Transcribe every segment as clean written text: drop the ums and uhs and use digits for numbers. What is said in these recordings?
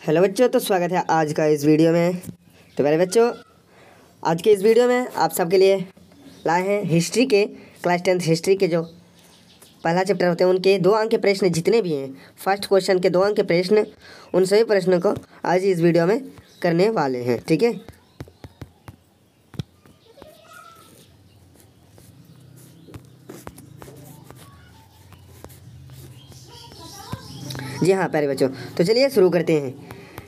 Hello बच्चों, तो स्वागत है आज का इस वीडियो में। तो मेरे बच्चों, आज के इस वीडियो में आप सबके लिए लाए हैं हिस्ट्री के क्लास 10th हिस्ट्री के जो पहला चैप्टर होते हैं उनके 2 अंक के प्रश्न जितने भी हैं, फर्स्ट क्वेश्चन के 2 अंक के प्रश्न, उन सभी प्रश्नों को आज इस वीडियो में करने वाले हैं। ठीक है, जी हाँ प्यारे बच्चों, तो चलिए शुरू करते हैं।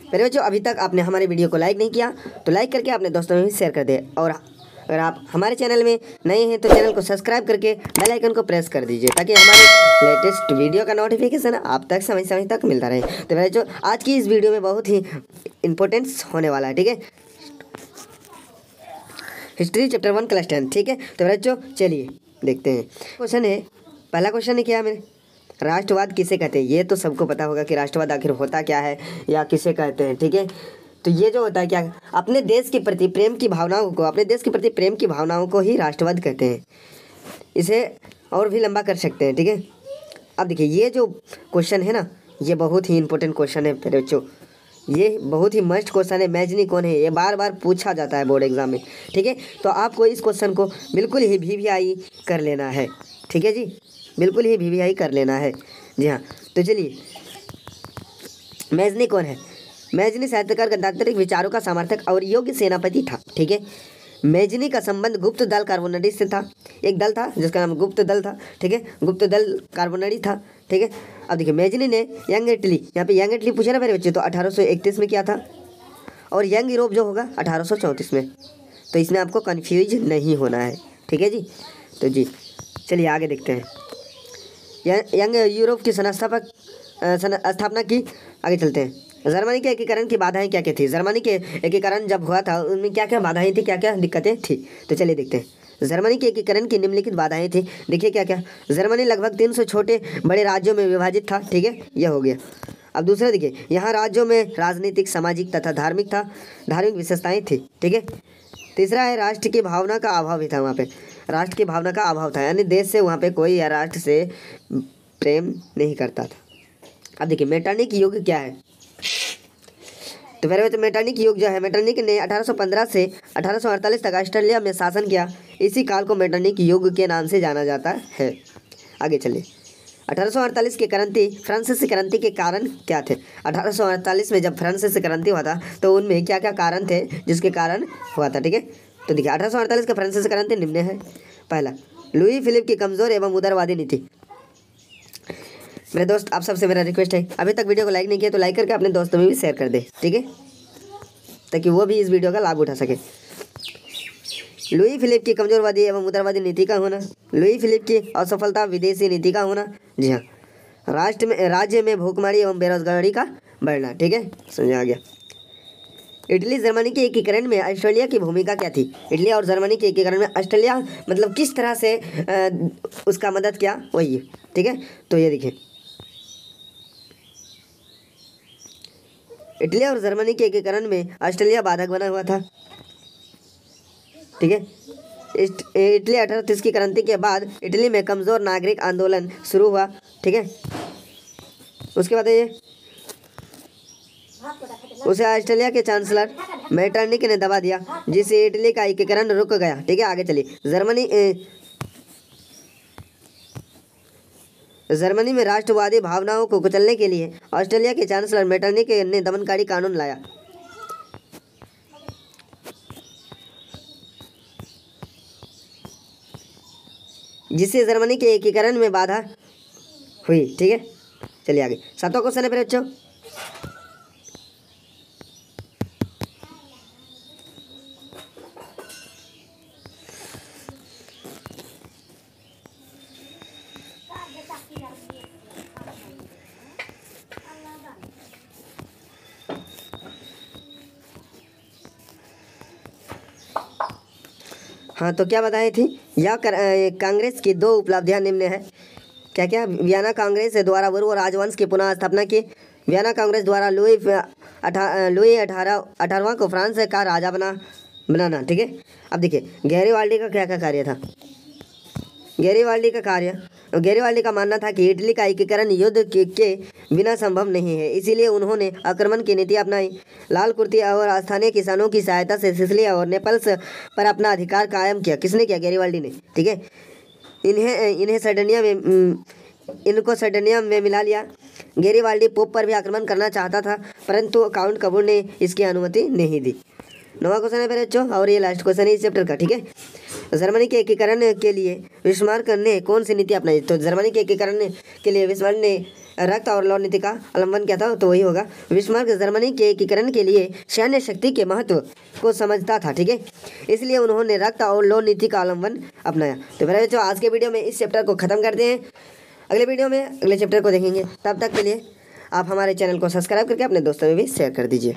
प्यारे बच्चों, अभी तक आपने हमारे वीडियो को लाइक नहीं किया तो लाइक करके अपने दोस्तों में भी शेयर कर दें, और अगर आप हमारे चैनल में नए हैं तो चैनल को सब्सक्राइब करके बेल आइकन को प्रेस कर दीजिए ताकि हमारे लेटेस्ट वीडियो का नोटिफिकेशन आप तक समय समय तक मिलता रहे। तो प्यारे बच्चों, आज की इस वीडियो में बहुत ही इंपॉर्टेंस होने वाला है। ठीक है, हिस्ट्री चैप्टर 1 क्लास 10। ठीक है, तो प्यारे बच्चों चलिए देखते हैं। क्वेश्चन है, पहला क्वेश्चन है क्या मेरे, राष्ट्रवाद किसे कहते हैं। ये तो सबको पता होगा कि राष्ट्रवाद आखिर होता क्या है या किसे कहते हैं। ठीक है, तो ये जो होता है क्या, अपने देश के प्रति प्रेम की भावनाओं को, अपने देश के प्रति प्रेम की भावनाओं को ही राष्ट्रवाद कहते हैं। इसे और भी लंबा कर सकते हैं। ठीक है, अब देखिए ये जो क्वेश्चन है ना, ये बहुत ही इंपॉर्टेंट क्वेश्चन है मेरे बच्चों, ये बहुत ही मस्ट क्वेश्चन है। मैजनी कौन है, ये बार बार पूछा जाता है बोर्ड एग्जाम में। ठीक है, तो आपको इस क्वेश्चन को बिल्कुल ही VVI कर लेना है। ठीक है जी, बिल्कुल ही VVI कर लेना है। जी हाँ, तो चलिए, मैजनी कौन है। मैजनी साहित्यकार, गणतांत्रिक विचारों का समर्थक और योग्य सेनापति था। ठीक है, मैजनी का संबंध गुप्त दल कार्बोनरी से था। एक दल था जिसका नाम गुप्त दल था। ठीक है, गुप्त दल कार्बोनरी था। ठीक है, अब देखिए मैजनी ने यंग इटली, यहाँ पे यंग इटली पूछा ना मेरे बच्चे, तो 1831 में किया था, और यंग यूरोप जो होगा 1834 में। तो इसमें आपको कन्फ्यूज नहीं होना है। ठीक है जी, तो जी चलिए आगे देखते हैं। यंग यूरोप की स्थापना की। आगे चलते हैं। जर्मनी के एकीकरण की बाधाएं क्या क्या थी। जर्मनी के एकीकरण जब हुआ था उनमें क्या क्या बाधाएं थी, क्या क्या दिक्कतें थी, तो चलिए देखते हैं। जर्मनी के एकीकरण की निम्नलिखित बाधाएं थी। देखिए क्या क्या, जर्मनी लगभग 300 छोटे बड़े राज्यों में विभाजित था। ठीक है, यह हो गया। अब दूसरा देखिए, यहाँ राज्यों में राजनीतिक, सामाजिक तथा धार्मिक विशेषताएँ थी। ठीक है, तीसरा है राष्ट्र की भावना का अभाव भी था। वहाँ पे राष्ट्र की भावना का अभाव था, यानी देश से वहाँ पे कोई या राष्ट्र से प्रेम नहीं करता था। अब देखिए मेटरनिक युग क्या है, तो पहले तो मेटरनिक युग जो है, मेटरनिक ने 1815 से 1848 तक ऑस्ट्रेलिया में शासन किया। इसी काल को मेटरनिक युग के नाम से जाना जाता है। आगे चलिए, 1848 की क्रांति, फ्रांसीसी क्रांति के कारण क्या थे। 1848 में जब फ्रांसीसी क्रांति हुआ था तो उनमें क्या क्या कारण थे जिसके कारण हुआ था। ठीक है, तो देखिए 1848 का फ्रांसीसी क्रांति निम्न है। पहला, लुई फिलिप की कमज़ोर एवं उदारवादी नीति। मेरे दोस्त, आप सबसे मेरा रिक्वेस्ट है, अभी तक वीडियो को लाइक नहीं किया तो लाइक करके अपने दोस्तों में भी शेयर कर दे। ठीक है, ताकि वो भी इस वीडियो का लाभ उठा सके। लुई फिलिप की कमजोरवादी एवं उदारवादी नीति का होना, लुई फिलिप की असफलता, विदेशी नीति का होना। जी हाँ, राज्य में भूखमरी एवं बेरोजगारी का बढ़ना। ठीक है, समझ आ गया। इटली जर्मनी के एकीकरण में ऑस्ट्रेलिया की भूमिका क्या थी। इटली और जर्मनी के एकीकरण में ऑस्ट्रेलिया मतलब किस तरह से उसका मदद किया, वही है। ठीक है, तो ये देखिए, इटली और जर्मनी के एकीकरण में ऑस्ट्रेलिया बाधक बना हुआ था। ठीक है, इटली 1830 की क्रांति के बाद इटली में कमज़ोर नागरिक आंदोलन शुरू हुआ। ठीक है, उसके बाद ये उसे ऑस्ट्रेलिया के चांसलर मेटरनिक ने दबा दिया, जिससे इटली का एकीकरण रुक गया। ठीक है, आगे चलिए। जर्मनी में राष्ट्रवादी भावनाओं को कुचलने के लिए ऑस्ट्रेलिया के चांसलर मेटरनिक ने दमनकारी कानून लाया। जिससे जर्मनी के एकीकरण में बाधा हुई। ठीक है, चलिए आगे। 7वां क्वेश्चन है मेरे बच्चों, हाँ तो क्या बताई थी, यह कांग्रेस की 2 उपलब्धियां निम्न है। क्या क्या, वियना कांग्रेस द्वारा पूर्व राजवंश की पुनः स्थापना की। वियना कांग्रेस द्वारा लुई 18वां को फ्रांस का राजा बनाना। ठीक है, अब देखिए गैरीवाल्डी का क्या क्या कार्य था। गैरिबाल्डी का मानना था कि इटली का एकीकरण युद्ध के बिना संभव नहीं है, इसीलिए उन्होंने आक्रमण की नीति अपनाई। लाल कुर्ती और स्थानीय किसानों की सहायता से सिसिली और नेपल्स पर अपना अधिकार कायम किया। किसने किया? गैरिबाल्डी ने। ठीक है, इनको सर्डिनिया में मिला लिया। गैरिबाल्डी पोप पर भी आक्रमण करना चाहता था, परंतु काउंट कबूल ने इसकी अनुमति नहीं दी। 9वां क्वेश्चन है मेरे बच्चों, और ये लास्ट क्वेश्चन है इस चैप्टर का। ठीक है, जर्मनी के एकीकरण के लिए बिस्मार्क ने कौन सी नीति अपनाई? तो जर्मनी के एकीकरण के लिए बिस्मार्क ने रक्त और लौह नीति का अवलंबन किया था, तो वही होगा। बिस्मार्क जर्मनी के एकीकरण के लिए सैन्य शक्ति के महत्व को समझता था। ठीक है, इसलिए उन्होंने रक्त और लौह नीति का अवलंबन अपनाया। तो मेरे बच्चों, आज के वीडियो में इस चैप्टर को खत्म करते हैं। अगले वीडियो में अगले चैप्टर को देखेंगे। तब तक के लिए आप हमारे चैनल को सब्सक्राइब करके अपने दोस्तों में भी शेयर कर दीजिए।